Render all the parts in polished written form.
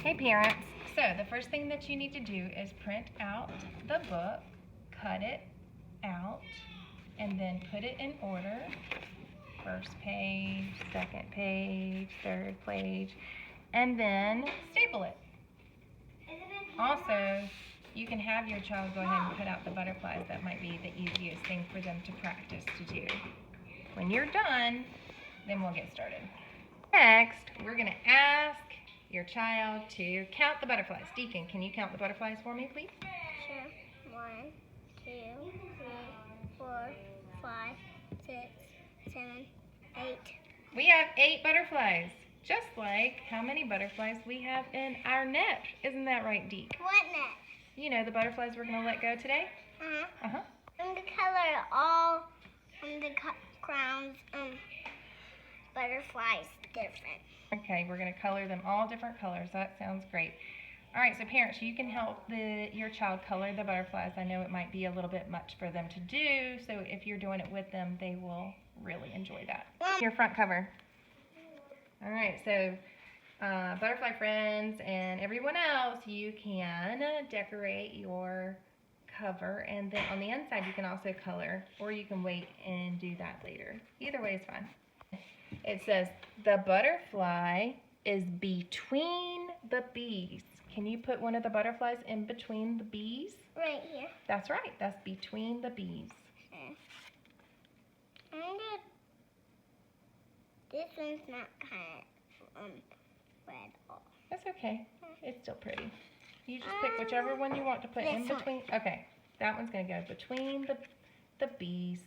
Hey parents, so the first thing that you need to do is print out the book, cut it out, and then put it in order. First page, second page, third page, and then staple it. Also, you can have your child go ahead and cut out the butterflies. That might be the easiest thing for them to practice to do. When you're done, then we'll get started. Next, we're going to ask your child to count the butterflies. Deacon, can you count the butterflies for me, please? Sure. 1, 2, 3, 4, 5, 6, 7, 8. We have 8 butterflies, just like how many butterflies we have in our net. Isn't that right, Deke? What net? You know, the butterflies we're going to let go today? I'm going to color all the crowns butterflies different. Okay, we're going to color them all different colors. That sounds great. All right, so parents, you can help your child color the butterflies. I know it might be a little bit much for them to do, so if you're doing it with them, they will really enjoy that. Your front cover. All right, so butterfly friends and everyone else, you can decorate your cover, and then on the inside you can also color, or you can wait and do that later. Either way is fine. It says, the butterfly is between the bees. Can you put one of the butterflies in between the bees? Right here. That's right. That's between the bees. This one's not kind of red at all. That's okay. It's still pretty. You just pick whichever one you want to put in between. Okay. That one's going to go between the bees.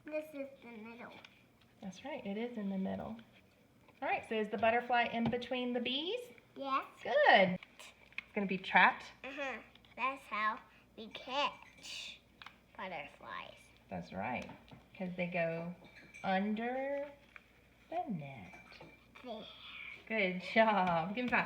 This is the middle. That's right, it is in the middle. All right, so is the butterfly in between the bees? Yes. Good. It's going to be trapped. That's how we catch butterflies. That's right, because they go under the net. There. Good job. Give me 5.